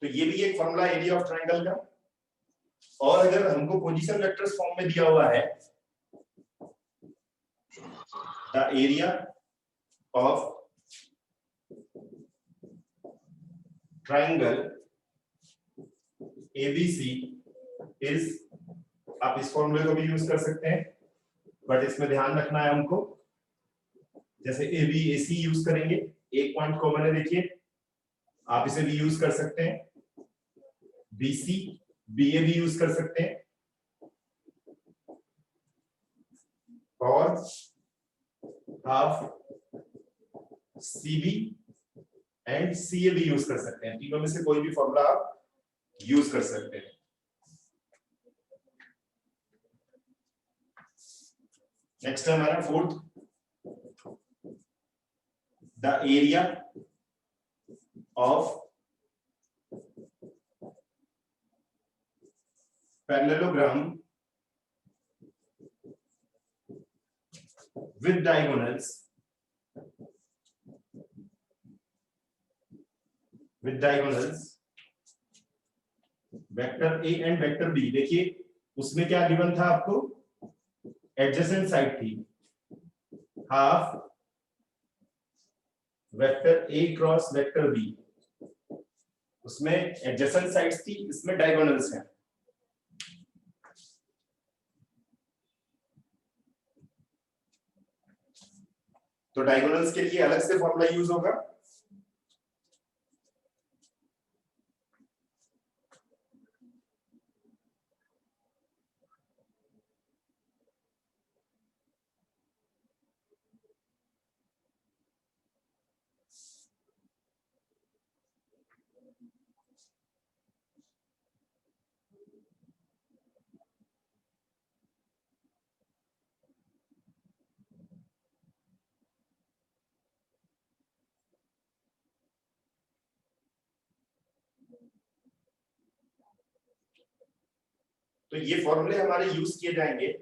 तो ये भी एक फॉर्मूला एरिया ऑफ ट्रायंगल का। और अगर हमको पोजीशन वेक्टर्स फॉर्म में दिया हुआ है, the area of triangle ABC is, आप इस फॉर्मूले को भी यूज कर सकते हैं, बट इसमें ध्यान रखना है हमको, जैसे ए बी ए सी यूज करेंगे, एक पॉइंट कॉमन है, देखिए आप इसे भी यूज कर सकते हैं, बी सी बी ए भी यूज कर सकते हैं, और हाफ सी बी एंड सी ए भी यूज कर सकते हैं। तीनों में से कोई भी फॉर्मूला आप यूज कर सकते हैं। नेक्स्ट है हमारा fourth, the area of parallelogram with diagonals vector A and vector B. देखिए उसमें क्या गिवन था आपको, एडजेसेंट साइड थी, half vector A cross vector B, उसमें एडजेसेंट साइड्स थी, इसमें डायगोनल्स हैं। तो डायगोनल्स के लिए अलग से फॉर्मूला यूज होगा। तो ये फॉर्मूले हमारे यूज किए जाएंगे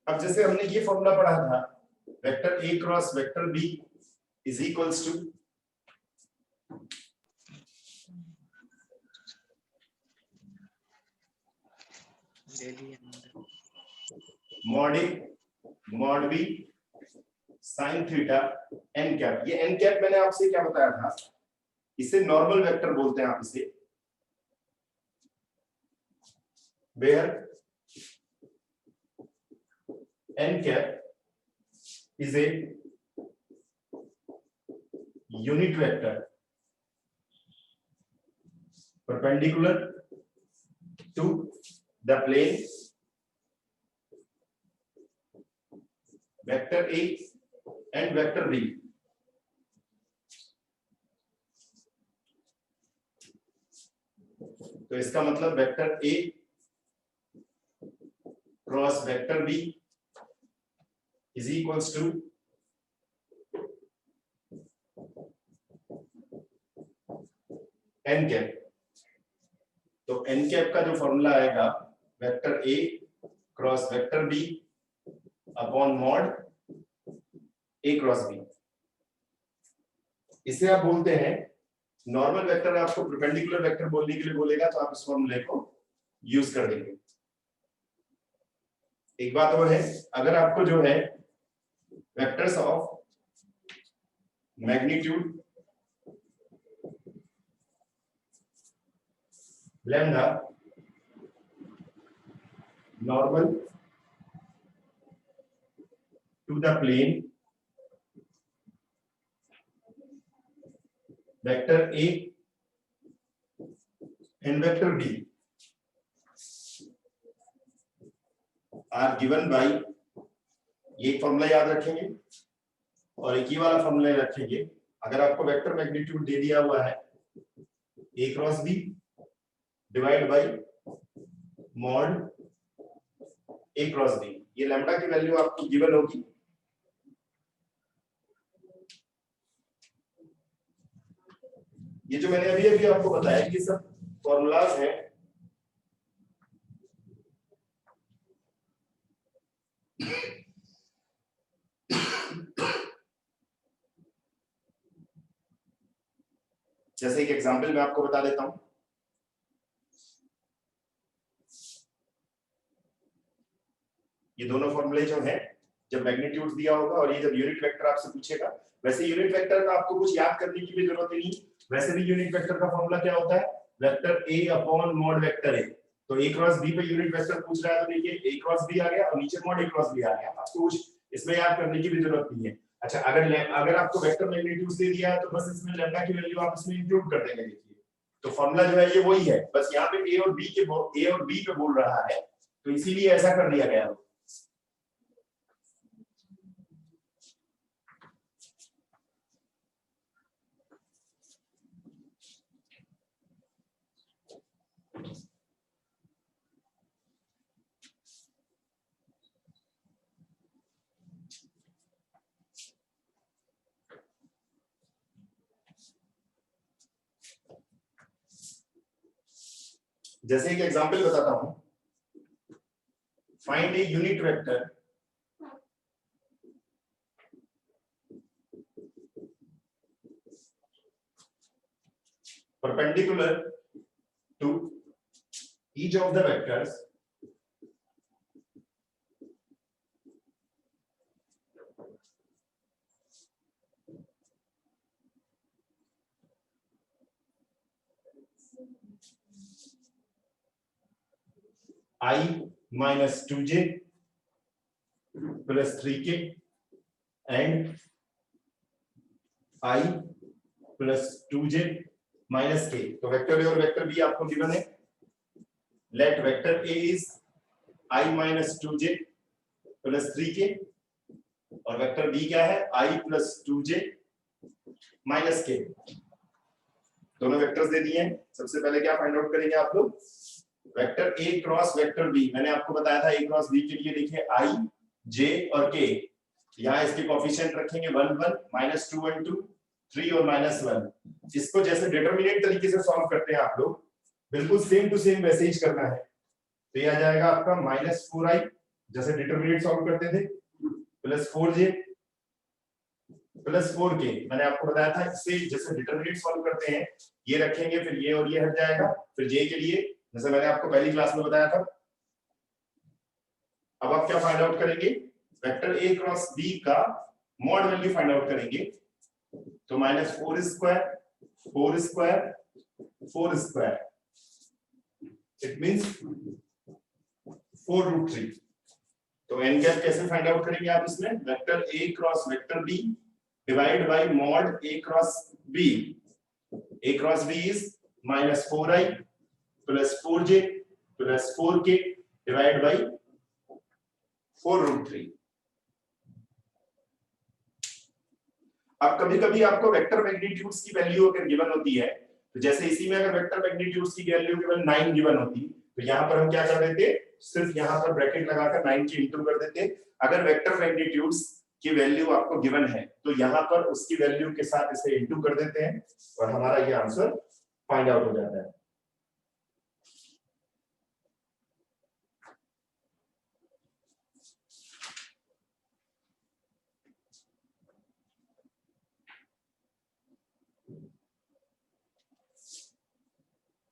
अब जैसे हमने ये फॉर्मूला पढ़ा था, vector A cross vector B is equals to mod A mod B sine theta N cap. ये एन कैप मैंने आपसे क्या बताया था, इसे नॉर्मल वेक्टर बोलते हैं आप इसे, where N cap is a unit vector perpendicular to the plane vector A and vector B. तो इसका मतलब vector A cross vector B is equals to N cap. तो एन कैप का जो फॉर्मूला आएगा vector A cross vector B upon mod A cross B. इसे आप बोलते हैं नॉर्मल वेक्टर। आपको परपेंडिकुलर वेक्टर बोलने के लिए बोलेगा तो आप इस फॉर्मूले को यूज कर देंगे। एक बात वो है, अगर आपको जो है vectors of magnitude lambda normal to the plane vector A and vector B are given by, ये फॉर्मूला याद रखेंगे और एक ही वाला फॉर्मूला रखेंगे। अगर आपको वेक्टर मैग्नीट्यूड दे दिया हुआ है A cross B divide by mod A cross B, ये लैम्डा की वैल्यू आपको गिवन होगी। ये जो मैंने अभी अभी आपको बताया कि सब फॉर्मूलाज हैं। जैसे एक एग्जांपल मैं आपको बता देता हूं। ये दोनों फॉर्मूले जो हैं, जब मैग्नीट्यूड दिया होगा और ये जब यूनिट वेक्टर आपसे पूछेगा, वैसे यूनिट वेक्टर का आपको कुछ याद करने की भी जरूरत नहीं। वैसे भी यूनिट वेक्टर का फॉर्मूला क्या होता है, vector A upon mod vector A. तो ए क्रॉस बी पे यूनिट वेक्टर पूछ रहा है तो देखिए ए क्रॉस बी आ गया और नीचे मॉड ए क्रॉस बी आ गया। आपको कुछ इसमें याद करने की भी जरूरत नहीं है। अच्छा, अगर आपको वेक्टर मैग्नीट्यूड दे दिया है तो बस इसमें लैम्डा की वैल्यू आप इसमें इंक्लूड कर देंगे। देखिए तो फॉर्मूला जो है ये वही है, बस यहाँ पे ए और बी पे बोल रहा है तो इसीलिए ऐसा कर दिया गया। जैसे एक एग्जांपल बताता हूं, find A unit vector perpendicular to each of the vectors I minus 2j plus 3k and I plus 2j minus k। तो वेक्टर ए और वेक्टर बी आपको गिवन है। Let vector A is I minus 2j plus 3k और vector B क्या है, I plus 2j minus k। दोनों vectors दे दिए हैं। सबसे पहले क्या फाइंड आउट करेंगे आप लोग, vector A cross vector B. मैंने आपको बताया था ए क्रॉस बी के लिए देखिए आई जे और के, यहाँ इसके कोएफिशिएंट रखेंगे 1 1 -2 1 2 3 और -1। इसको जैसे डिटरमिनेंट तरीके से सॉल्व करते हैं आप लोग, बिल्कुल सेम टू सेम वैसे ही करना है। तो ये आ जाएगा आपका -4i जैसे डिटरमिनेंट सॉल्व करते थे, प्लस 4j प्लस 4k। मैंने आपको बताया था इससे जैसे डिटरमिनेंट सॉल्व करते हैं, ये रखेंगे फिर ये और ये हट जाएगा, फिर j के लिए जैसे मैंने आपको पहली क्लास में बताया था। अब आप क्या फाइंड आउट करेंगे, वेक्टर ए क्रॉस बी का मॉड वैल्यू फाइंड आउट करेंगे। तो -4 square 4 square 4 square, it means 4√3। तो n कैप कैसे फाइंड आउट करेंगे आप इसमें, vector A cross vector B divide by mod A cross B. A cross B is -4i plus 4j plus 4k divide by 4√3। अब कभी कभी आपको vector magnitudes की वैल्यू अगर गिवन होती है, तो जैसे इसी में अगर वेक्टर मैग्नीट्यूड्स की वैल्यू केवल 9 गिवन होती, तो यहाँ पर हम क्या कर देते, सिर्फ यहाँ पर ब्रैकेट लगाकर 9 की इंटू कर देते। अगर वेक्टर मैग्नीट्यूड्स की वैल्यू आपको गिवन है तो यहाँ पर उसकी वैल्यू के साथ इसे इंटू कर देते हैं और हमारा ये आंसर फाइंड आउट हो जाता है।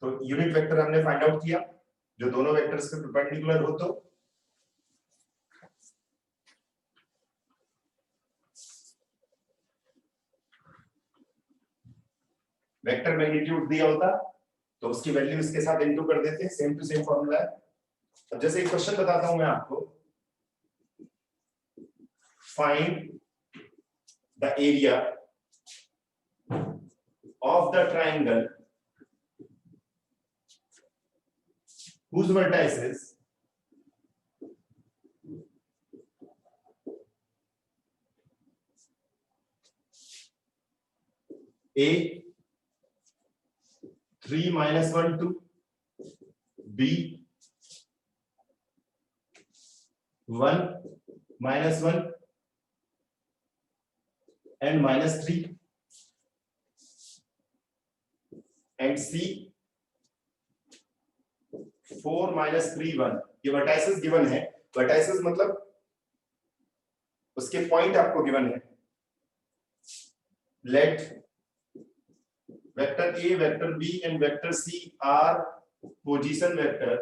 तो यूनिट वेक्टर हमने फाइंड आउट किया जो दोनों वेक्टर्स के परपेंडिकुलर हो। तो वेक्टर मैग्नीट्यूड दिया होता तो उसकी वैल्यू इसके साथ इनटू कर देते, सेम टू सेम फॉर्मूला है। अब जैसे एक क्वेश्चन बताता हूं मैं आपको, find the area of the triangle whose vertices A 3 minus 1 2, B 1 minus 1 and minus 3 and C 4 minus 3 1। ये वर्टाइसेस गिवन है। वर्टाइसेस मतलब उसके पॉइंट आपको गिवन है। Let vector A, vector B and vector C are position vector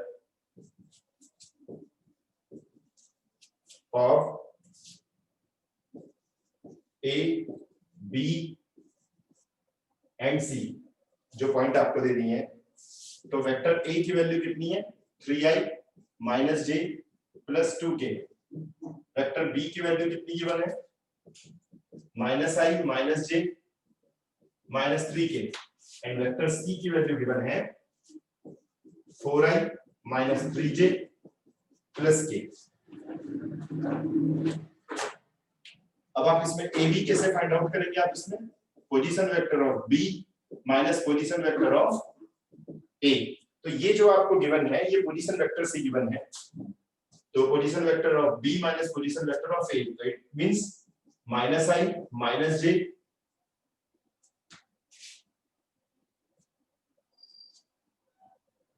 of A, B and C। जो point आपको दे दिए हैं, तो वेक्टर A की वैल्यू कितनी है 3i minus j plus 2k। Vector B की वैल्यू कितनी गिवन है minus i minus j minus 3k and vector C की वैल्यू गिवन है 4i minus 3j plus k। अब आप इसमें AB कैसे फाइंड आउट करेंगे? आप इसमें position vector of B minus position vector of A। तो ये जो आपको गिवन है ये पोजीशन वेक्टर से गिवन है, तो position vector of B minus position vector of A, तो it means minus i minus j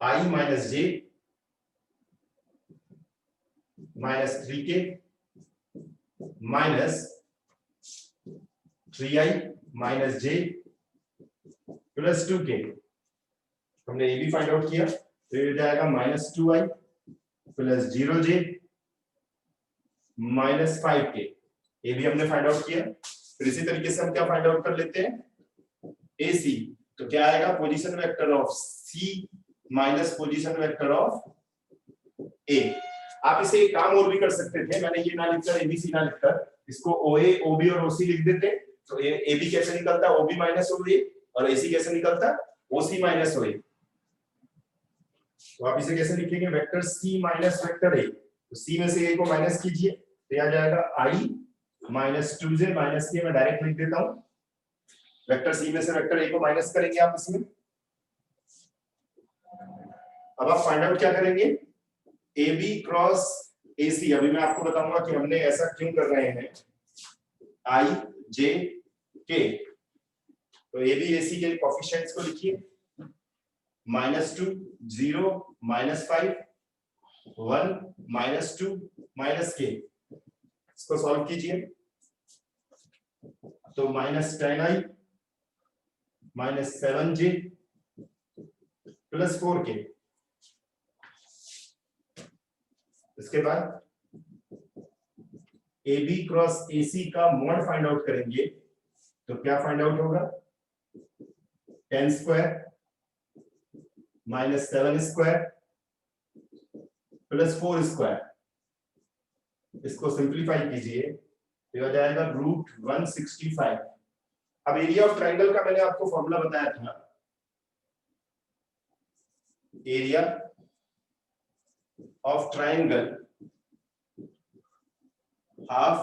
i minus j minus 3k minus 3i minus j plus 2k। हमने ये भी फाइंड आउट किया, तो ये जाएगा minus 2i plus 0j minus 5k। ये भी हमने फाइंड आउट किया। फिर इसी तरीके से हम क्या फाइंड आउट कर लेते हैं AC, तो क्या आएगा position vector of C minus position vector of A। आप इसे एक काम और भी कर सकते थे, मैंने ये ना लिखकर ABC ना लिखकर इसको OA OB और OC लिख देते, तो AB कैसे निकलता है OB माइनस OA और AC कैसे निकलता है OC माइनस OA। तो आप इसे कैसे लिखेंगे vector C minus vector A, तो C में से A को माइनस कीजिए तो आ जाएगा I minus 2j minus k। मैं डायरेक्ट लिख देता हूं, वेक्टर C में से वेक्टर A को माइनस करेंगे आप इसमें। अब आप फाइंड आउट क्या करेंगे AB क्रॉस AC। अभी मैं आपको बताऊंगा कि हमने ऐसा क्यों कर रहे हैं I J K। तो AB AC के कोएफिशिएंट्स को लिखिए minus 2 0 minus 5 1 minus 2 minus k। इसको सॉल्व कीजिए तो minus 10i minus 7j plus 4k। इसके बाद AB क्रॉस AC का मॉड फाइंड आउट करेंगे, तो क्या फाइंड आउट होगा 10 square minus 7 square plus 4 square. इसको सिंप्लीफाई कीजिए तो हो जाएगा रूट 165। अब एरिया ऑफ ट्राइंगल का मैंने आपको फॉर्मूला बताया था, area of triangle half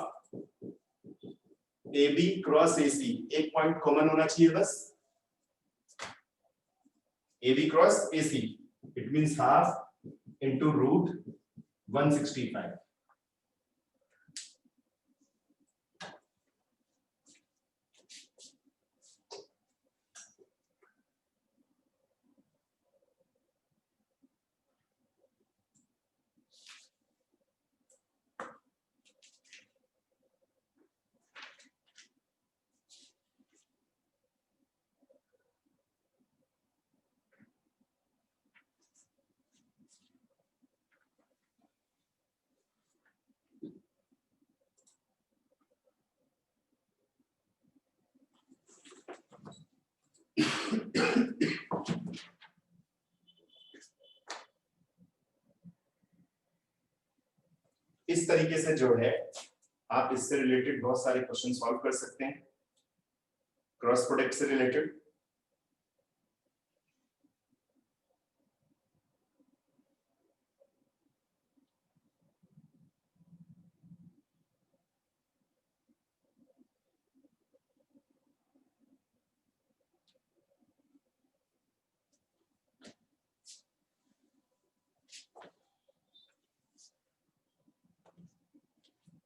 A B cross A C, एक पॉइंट कॉमन होना चाहिए बस, A B cross A C, it means half into root 165। इस तरीके से जो है आप इससे रिलेटेड बहुत सारे क्वेश्चन सॉल्व कर सकते हैं, क्रॉस प्रोडक्ट से रिलेटेड।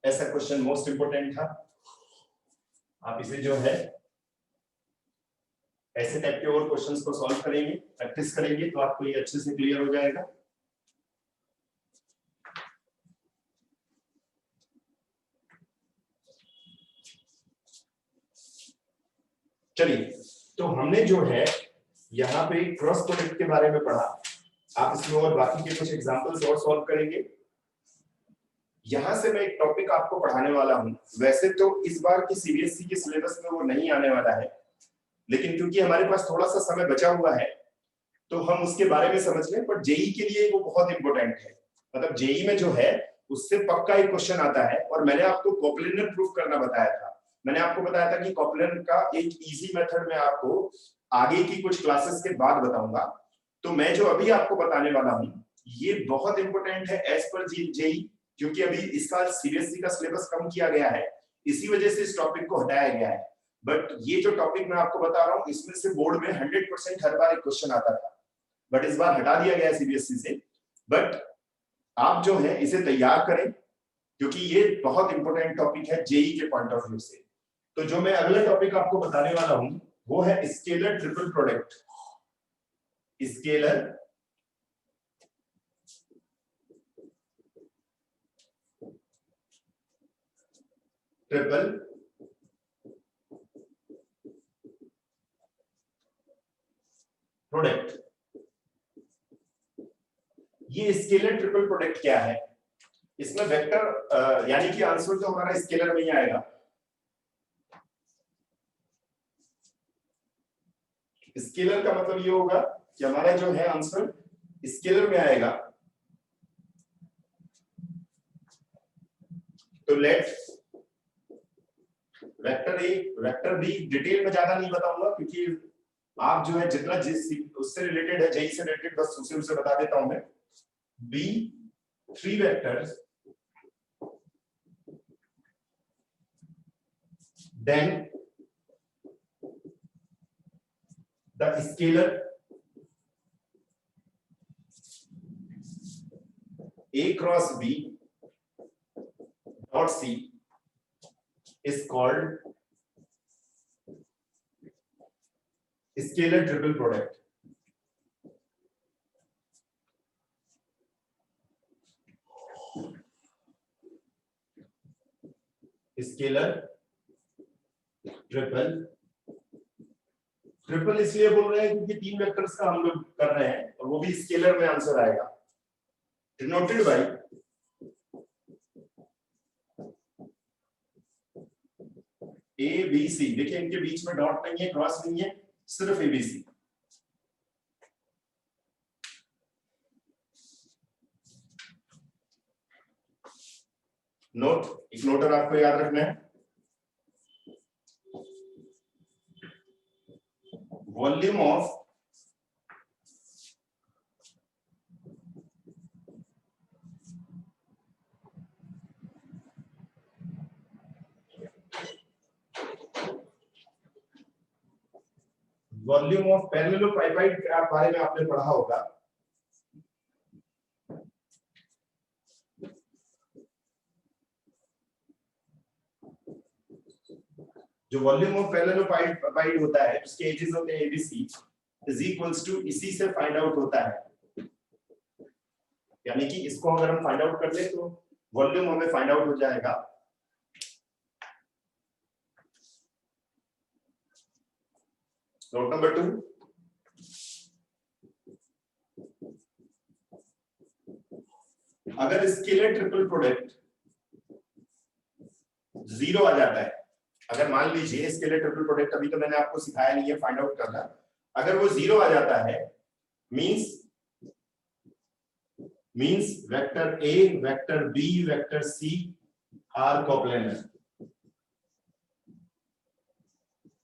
ऐसा क्वेश्चन मोस्ट इंपोर्टेंट था, आप इसे जो है ऐसे टाइप के और क्वेश्चंस को सॉल्व करेंगे, प्रैक्टिस करेंगे तो आपको ये अच्छे से क्लियर हो जाएगा। चलिए, तो हमने जो है यहाँ पे क्रॉस प्रोडक्ट के बारे में पढ़ा, आप इसमें और बाकी के कुछ एग्जांपल्स और सॉल्व करेंगे। यहां से मैं एक टॉपिक आपको पढ़ाने वाला हूं, वैसे तो इस बार की सीबीएसई के सिलेबस में वो नहीं आने वाला है, लेकिन क्योंकि हमारे पास थोड़ा सा समय बचा हुआ है तो हम उसके बारे में समझ लें। पर जेई के लिए वो बहुत इंपॉर्टेंट है, मतलब जेई में जो है उससे पक्का एक क्वेश्चन आता है। और मैंने आपको कॉपलेनर प्रूफ करना बताया था, मैंने आपको बताया था कि कॉपलेनर का एक इजी मेथड मैं आपको आगे की कुछ क्लासेस के बाद बताऊंगा। तो मैं जो अभी आपको बताने वाला हूं ये बहुत इंपॉर्टेंट है एज पर जेई, क्योंकि अभी इसका सीबीएसई का सिलेबस कम किया गया है, इसी वजह से इस टॉपिक को हटाया गया है। बट ये जो टॉपिक मैं आपको बता रहा हूँ इसमें से बोर्ड में 100% हर बार एक क्वेश्चन आता था, बट इस बार हटा दिया गया है सीबीएसई से। बट आप जो है इसे तैयार करें, क्योंकि ये बहुत इंपॉर्टेंट टॉपिक है जेई के पॉइंट ऑफ व्यू से। तो जो मैं अगला टॉपिक आपको बताने वाला हूं वो है scalar triple product. Scalar triple product. ये स्केलर ट्रिपल प्रोडक्ट क्या है? इसमें वेक्टर यानी कि आंसर जो हमारा स्केलर में ही आएगा। स्केलर का मतलब ये होगा कि हमारा जो है आंसर स्केलर में आएगा। तो let vector A vector B detail में ज्यादा नहीं बताऊंगा, क्योंकि आप जो है जितना जिस उससे रिलेटेड है जेई से रिलेटेड बस उसे बता देता हूं मैं। Be 3 vectors then the scalar A cross B dot C is called scalar triple product. Scalar triple triple इसलिए बोल रहे हैं क्योंकि 3 वेक्टर्स का हम लोग कर रहे हैं और वो भी स्केलर में आंसर आएगा। Denoted by A B C. देखिए इनके बीच में डॉट नहीं है, क्रॉस नहीं है, सिर्फ ए बी सी। नोट, एक नोटर आपको याद रखना है, वॉल्यूम ऑफ वॉल्यूम ऑफ पैरेललोपाइपाइड के बारे में आपने पढ़ा होगा। जो वॉल्यूम ऑफ पैरेललोपाइड होता है उसके एजेस होते हैं एबीसी इज इक्वल्स टू इसी से फाइंड आउट होता है, यानी कि इसको अगर हम फाइंड आउट कर ले तो वॉल्यूम हमें फाइंड आउट हो जाएगा नोट नंबर 2, अगर स्केलर ट्रिपल प्रोडक्ट 0 आ जाता है, अगर मान लीजिए स्केलर ट्रिपल प्रोडक्ट अभी तो मैंने आपको सिखाया नहीं है फाइंड आउट करना, अगर वो 0 आ जाता है means vector A vector B vector C are coplanar.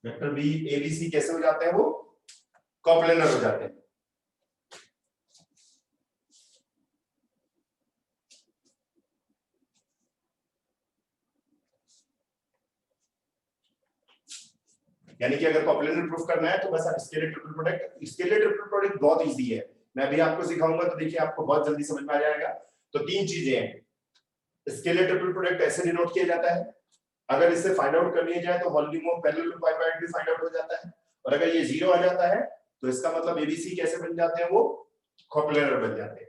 Vector B A B C कैसे हो जाते हैं, वो कोप्लेनर हो जाते हैं। यानी कि अगर कोप्लेनर प्रूफ करना है तो बस स्केलर ट्रिपल प्रोडक्ट बहुत इजी है, मैं भी आपको सिखाऊंगा तो देखिए आपको बहुत जल्दी समझ में आ जाएगा। तो 3 चीजें हैं, स्केलर ट्रिपल प्रोडक्ट ऐसे डिनोट किया जाता है, अगर इससे फाइंड आउट कर लिया जाए तो वॉल्यूम ऑफ पैरेललोपाइपाइड भी फाइंड आउट हो जाता है, और अगर ये 0 आ जाता है तो इसका मतलब एबीसी कैसे बन जाते हैं, वो कोप्लेनर बन जाते हैं।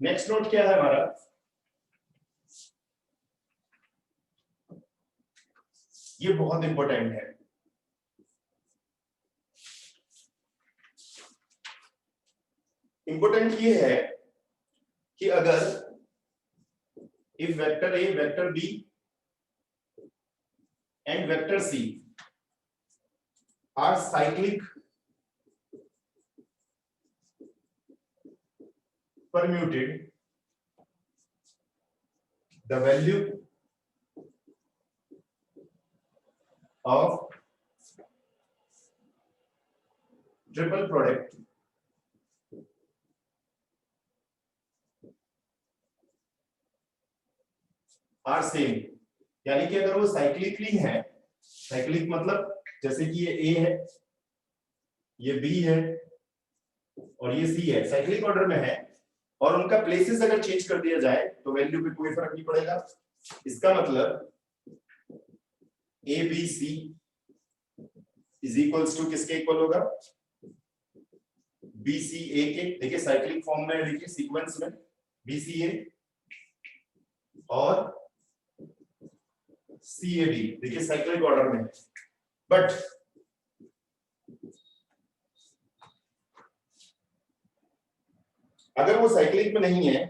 नेक्स्ट नोट क्या है हमारा, ये बहुत इंपॉर्टेंट है। इंपॉर्टेंट ये है कि अगर if vector A vector B and vector C are cyclic permuted, the value of triple product are same, यानी कि अगर वो साइक्लिकली है, साइक्लिक मतलब जैसे कि ये ए है, ये बी है और ये सी है, साइक्लिक ऑर्डर में है, और उनका प्लेसेस अगर चेंज कर दिया जाए तो वैल्यू पे कोई फर्क नहीं पड़ेगा। इसका मतलब A B C is equals to किसके इक्वल होगा, बी सी ए के। देखिए साइक्लिक फॉर्म में, देखिए सीक्वेंस में बी सी ए और सी ए बी, देखिए साइक्लिक ऑर्डर में। बट अगर वो साइक्लिक में नहीं है,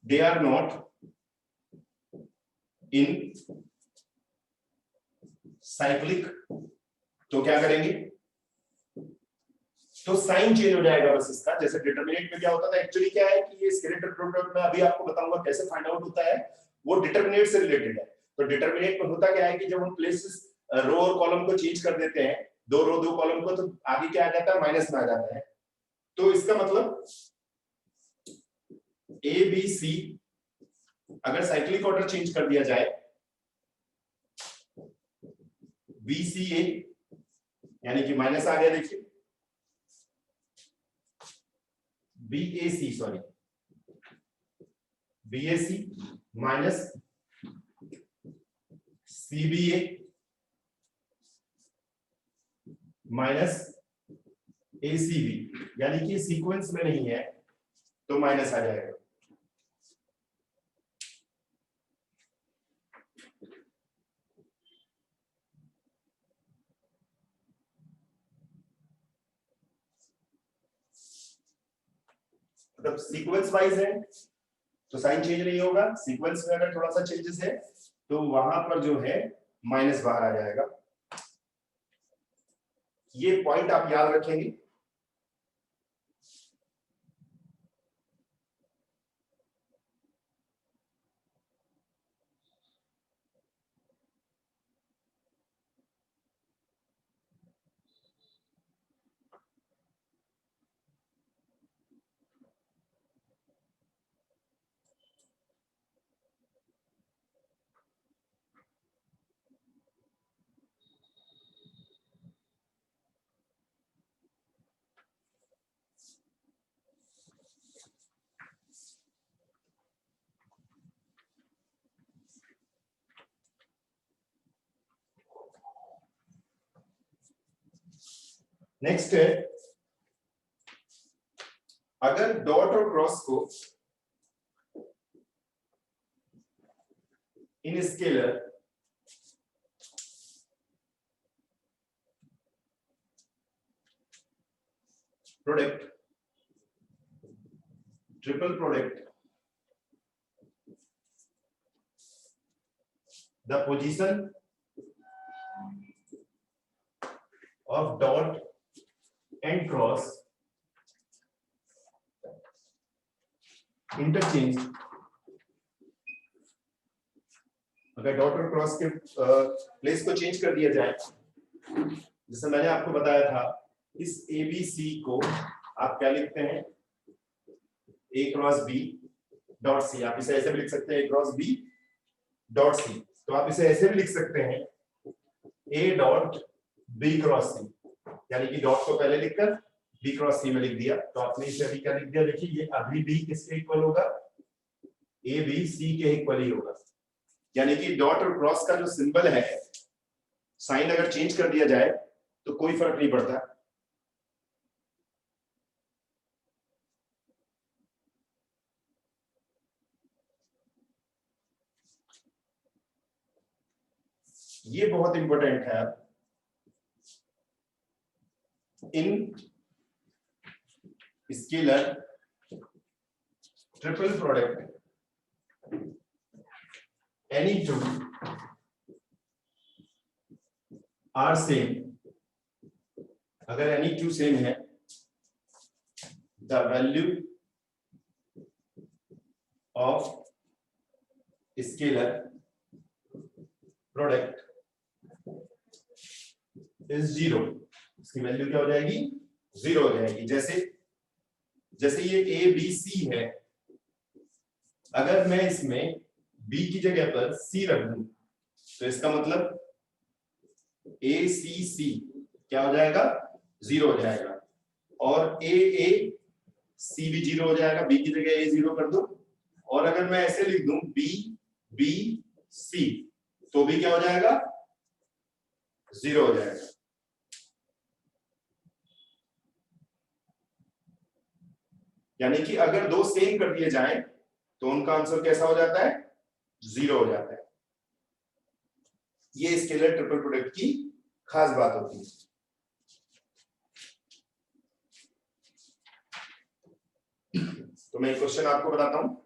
they are not in cyclic, तो क्या करेंगे, तो साइन चेंज हो जाएगा बस इसका। जैसे डिटरमिनेंट में क्या होता था, एक्चुअली क्या है कि ये स्केलेटल प्रोडक्ट में अभी आपको बताऊंगा कैसे फाइंड आउट होता है, वो डिटरमिनेंट से रिलेटेड है। तो डिटरमिनेंट में होता क्या है कि जब हम प्लेसेस रो और कॉलम को चेंज कर देते हैं, 2 रो 2 कॉलम को, तो आगे क्या आ जाता है, माइनस में आ जाता है। तो इसका मतलब ए बी सी अगर साइक्लिक ऑर्डर चेंज कर दिया जाए, बी सी ए यानी कि माइनस आ गया, देखिए B A C, sorry B A C minus C B A minus A C B, यानी कि सीक्वेंस में नहीं है तो माइनस आ जाएगा। मतलब सीक्वेंस वाइज है तो साइन चेंज नहीं होगा, सीक्वेंस में अगर थोड़ा सा चेंजेस है तो वहां पर जो है माइनस बाहर आ जाएगा। ये पॉइंट आप याद रखेंगे। नेक्स्ट है, अगर डॉट और क्रॉस को in scalar product, triple product, the position of dot and cross interchange, अगर डॉट और क्रॉस के प्लेस को चेंज कर दिया जाए, जैसे मैंने आपको बताया था, इस ABC को आप क्या लिखते हैं, A cross B dot C, आप इसे ऐसे भी लिख सकते हैं A cross B dot C, तो आप इसे ऐसे भी लिख सकते हैं A dot B cross C, यानी कि डॉट को पहले लिखकर B क्रॉस C में लिख दिया, तो आपने इसे अभी क्या लिख दिया, देखिए ये अभी B किसके इक्वल होगा, A B C के इक्वल ही होगा, यानी कि डॉट और क्रॉस का जो सिंबल है, साइन अगर चेंज कर दिया जाए तो कोई फर्क नहीं पड़ता। ये बहुत इंपॉर्टेंट है in scalar triple product, any two are same, अगर एनी टू सेम है, the value of scalar product is zero, इसकी वैल्यू क्या हो जाएगी, जीरो हो जाएगी। जैसे ये ए बी सी है, अगर मैं इसमें बी की जगह पर सी रख दूं तो इसका मतलब ए सी सी क्या हो जाएगा, जीरो हो जाएगा, और ए ए सी भी जीरो हो जाएगा, बी की जगह ए जीरो कर दो, और अगर मैं ऐसे लिख दूं बी बी सी तो भी क्या हो जाएगा, जीरो हो जाएगा। यानी कि अगर दो सेम कर दिए जाएं तो उनका आंसर कैसा हो जाता है, जीरो हो जाता है। ये स्केलर ट्रिपल प्रोडक्ट की खास बात होती है। तो मैं एक क्वेश्चन आपको बताता हूं,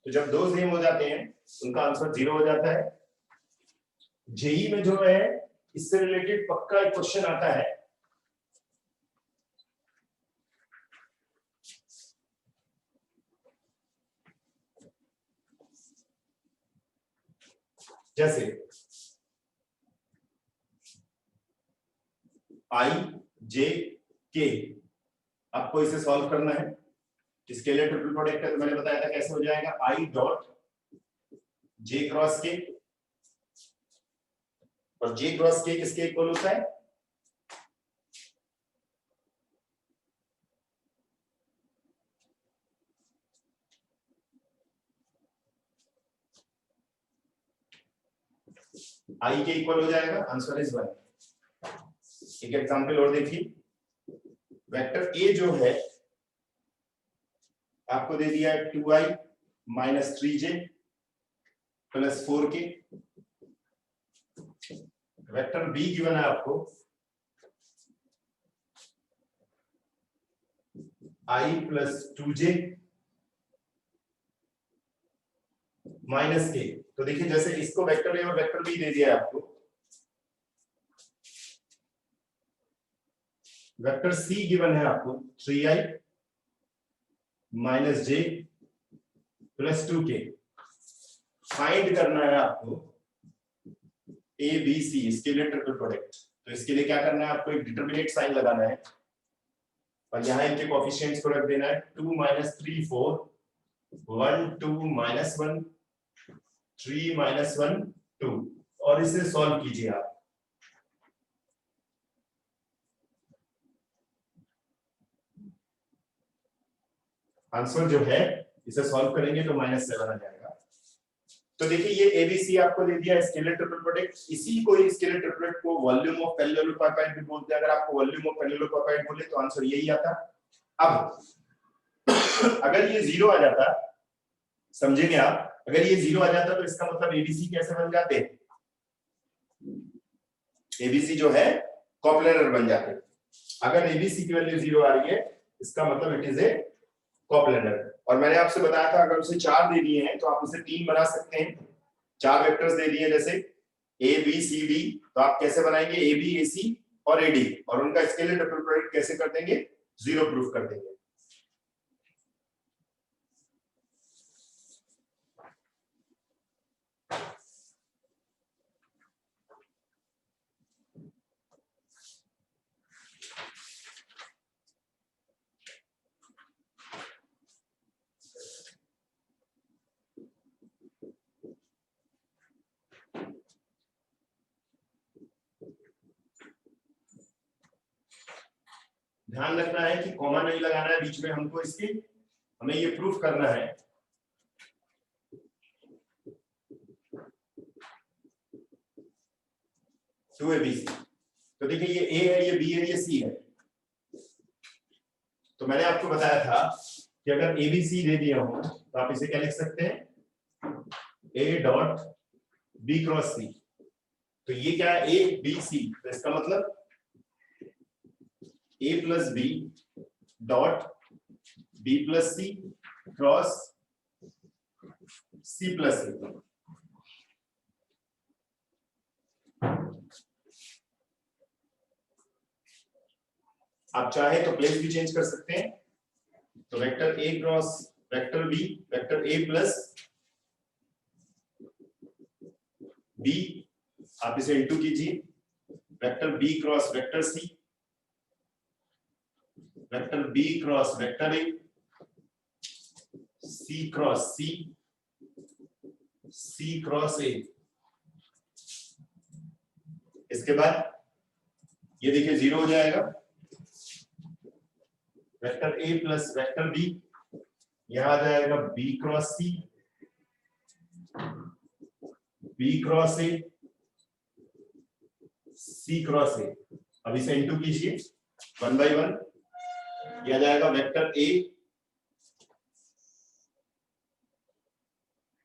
तो जब दो सेम हो जाते हैं उनका आंसर जीरो हो जाता है। जेई में जो है इससे रिलेटेड पक्का एक क्वेश्चन आता है, जैसे आई जे के, आपको इसे सॉल्व करना है। स्केलर ट्रिपल प्रोडक्ट है तो मैंने बताया था कैसे हो जाएगा, आई डॉट जे क्रॉस के, और जे क्रॉस के किसके इक्वल होता है, आई के इक्वल हो जाएगा, आंसर इज 1। एक एग्जांपल और देखिए, वेक्टर ए जो है आपको दे दिया है 2i minus 3j plus 4k, vector be given है आपको i plus 2j minus k, तो देखिए जैसे इसको वेक्टर ए और वेक्टर बी दे दिया है आपको, वेक्टर सी गिवन है आपको 3i माइनस जे प्लस 2k। फाइंड करना है आपको ए बी सी, इसके लिए ट्रिपल प्रोडक्ट। तो इसके लिए क्या करना है आपको, एक डिटरमिनेट साइन लगाना है और यहाँ इनके कोएफिशिएंट्स को रख देना है 2 माइनस 3 4 1 2 माइनस 1 3 माइनस 1 2 और इसे सॉल्व कीजिए आप। आंसर जो है इसे सॉल्व करेंगे तो -7 आ जाएगा। तो देखिए ये एबीसी आपको दे दिया स्केलर ट्रिपल प्रोडक्ट। इसी को स्केलर ट्रिपल प्रोडक्ट को वॉल्यूम ऑफ पैरेललोपाइड भी बोलते हैं। अगर आपको वॉल्यूम ऑफ पैरेललोपाइड बोले तो आंसर यही आता। अब अगर ये 0 आ जाता, समझेंगे आप, अगर ये 0 आ जाता तो इसका मतलब एबीसी कैसे बन जाते, एबीसी जो है कोप्लेनर बन जाते। अगर एबीसी की वैल्यू 0 आ रही है इसका मतलब इट इज ए कोप्लेनर। और मैंने आपसे बताया था अगर उसे 4 दे दिए हैं तो आप उसे 3 बना सकते हैं। 4 वेक्टर्स दे दिए जैसे ए बी सी डी, तो आप कैसे बनाएंगे ए बी ए सी और ए डी, और उनका स्केलर ट्रिपल प्रोडक्ट कैसे कर देंगे, 0 प्रूफ कर देंगे। ध्यान रखना है कि कॉमा नहीं लगाना है बीच में हमको इसके, हमें ये प्रूफ करना है। टू ए बी सी, तो देखिए ये ए है, ये बी है, ये सी है। तो मैंने आपको बताया था कि अगर ए बी सी दे दिया हो तो आप इसे क्या लिख सकते हैं, ए डॉट बी क्रॉस सी। तो ये क्या है, ए बी सी, तो इसका मतलब A plus B dot B plus C cross C plus C. आप चाहे तो प्लेस भी चेंज कर सकते हैं। तो vector A cross vector B, vector A plus B, आप इसे इंटू कीजिए, vector B cross vector C, vector B cross vector A, C cross C, C cross A. इसके बाद ये देखिए 0 हो जाएगा, vector A plus vector B, यहां आ जाएगा B cross C, B cross A, C cross A. अब इसे इंटू कीजिए 1 बाई 1, यह आ जाएगा वेक्टर ए,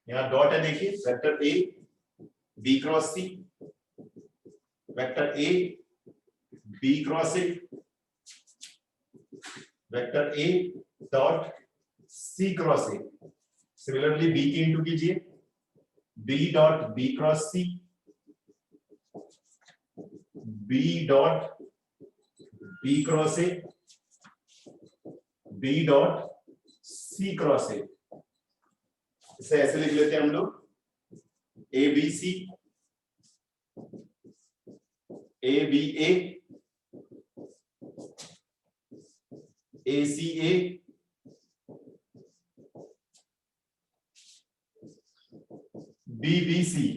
यहां डॉट है देखिए, vector A B cross C, vector A B cross A, vector A dot C cross A. Similarly B की into कीजिए, B dot B cross C, B dot B cross A, B dot C cross A. इसे ऐसे लिख लेते हैं हम लोग, A B C, A B A C A, B B C,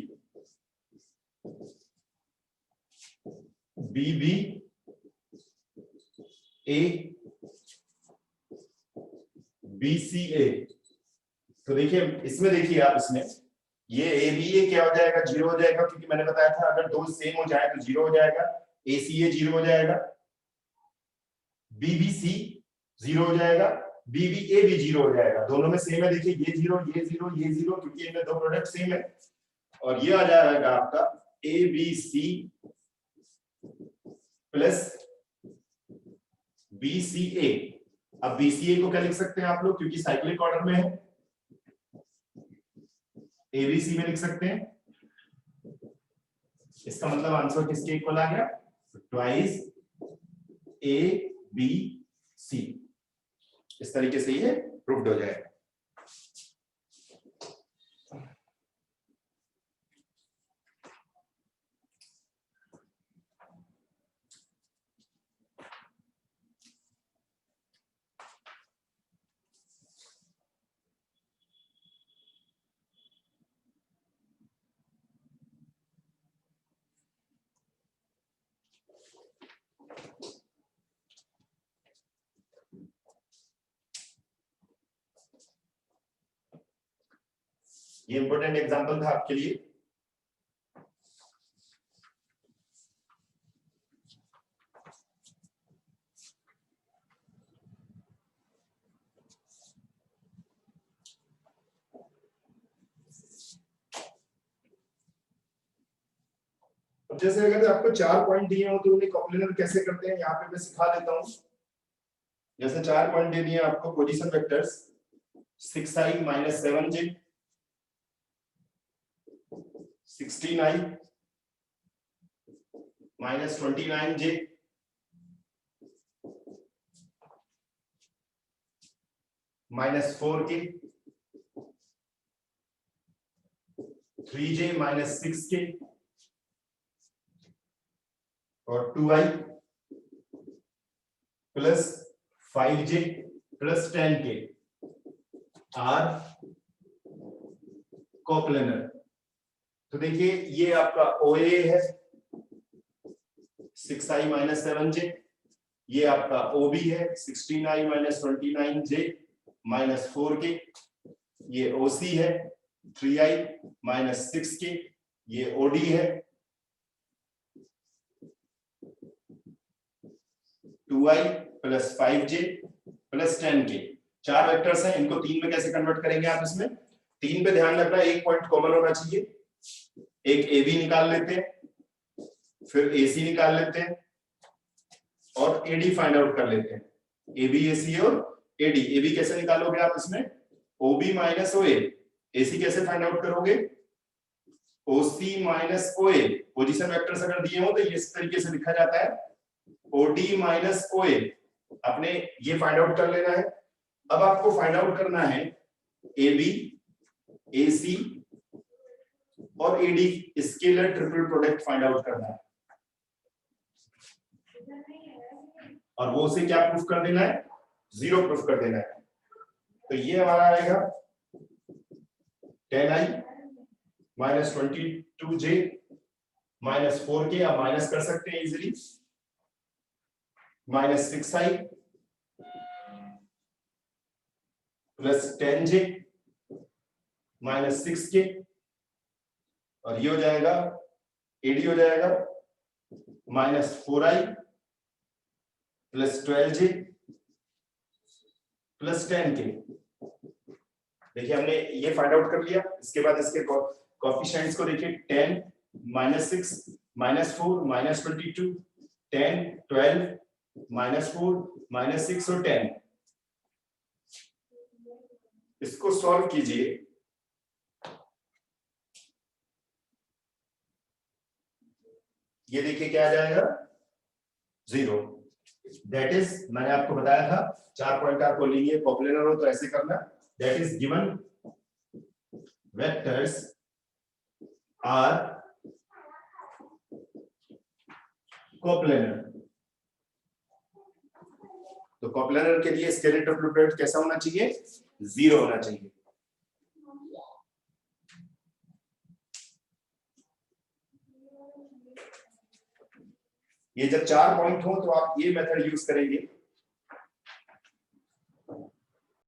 B B A, B C A. तो देखिए इसमें देखिए आप, इसमें ये ए बी ए क्या हो जाएगा, 0 हो जाएगा, क्योंकि मैंने बताया था अगर दो सेम हो जाए तो 0 हो जाएगा। ए सी ए 0 हो जाएगा, बी बी सी 0 हो जाएगा, बी बी ए भी 0 हो जाएगा। दोनों में सेम है, देखिए ये 0 ये 0 ये 0, क्योंकि इनमें दो प्रोडक्ट सेम है। और ये आ जाएगा आपका A B C plus B C A. अब बी सी ए को क्या लिख सकते हैं आप लोग, क्योंकि साइक्लिक ऑर्डर में है, ABC में लिख सकते हैं। इसका मतलब आंसर किसके इक्वल आ गया? Twice ABC। इस तरीके से ये प्रूव्ड हो जाएगा। ये इंपॉर्टेंट एग्जांपल था आपके लिए। अब जैसे अगर आपको 4 पॉइंट दिए हो तो उन्हें कॉम्प्लीमेंट कैसे करते हैं यहाँ पे मैं सिखा देता हूँ। जैसे 4 पॉइंट दे दिए आपको position vectors 6i - 7j 16i - 29j -4k 3j - 6k और 2i plus 5j plus 10k are coplanar. तो देखिए ये आपका OA है 6i - 7j, ये आपका OB है 16i - 29j -4k, ये OC है 3i - 6k, ये OD है 2i plus 5j plus 10k। 4 vectors हैं, इनको 3 में कैसे कन्वर्ट करेंगे आप? इसमें 3 पे ध्यान रखना, एक पॉइंट कॉमन होना चाहिए। एक AB निकाल लेते हैं, फिर AC निकाल लेते हैं और AD फाइंड आउट कर लेते हैं। AB AC और AD। AB कैसे निकालोगे आप इसमें? OB - OA। AC कैसे फाइंड आउट करोगे? OC - OA। पोजीशन वेक्टर्स अगर दिए हो तो ये इस तरीके से लिखा जाता है OD - OA। अपने ये फाइंड आउट कर लेना है। अब आपको फाइंड आउट करना है AB AC और AD scalar triple product find out करना है, और वो उसे क्या प्रूफ कर देना है? 0 प्रूफ कर देना है। तो ये हमारा आएगा 10i - 22j -4k, आप माइनस कर सकते हैं easily, -6i plus 10j -6k, और ये हो जाएगा AD हो जाएगा -4i plus 12j plus 10k। देखिए हमने ये फाइंड आउट कर लिया। इसके बाद इसके कोएफिशिएंट्स को देखिए 10 -6 -4 -22 10 12 -4 -6 और 10। इसको सॉल्व कीजिए। ये देखिए क्या आ जाएगा? 0। दैट इज, मैंने आपको बताया था 4 पॉइंट आपको लीनियर कोप्लेनर हो तो ऐसे करना। That is given vectors are coplanar. तो कोप्लेनर के लिए स्केलर ट्रिपल प्रोडक्ट कैसा होना चाहिए? 0 होना चाहिए। ये जब 4 पॉइंट हो तो आप ये मेथड यूज करेंगे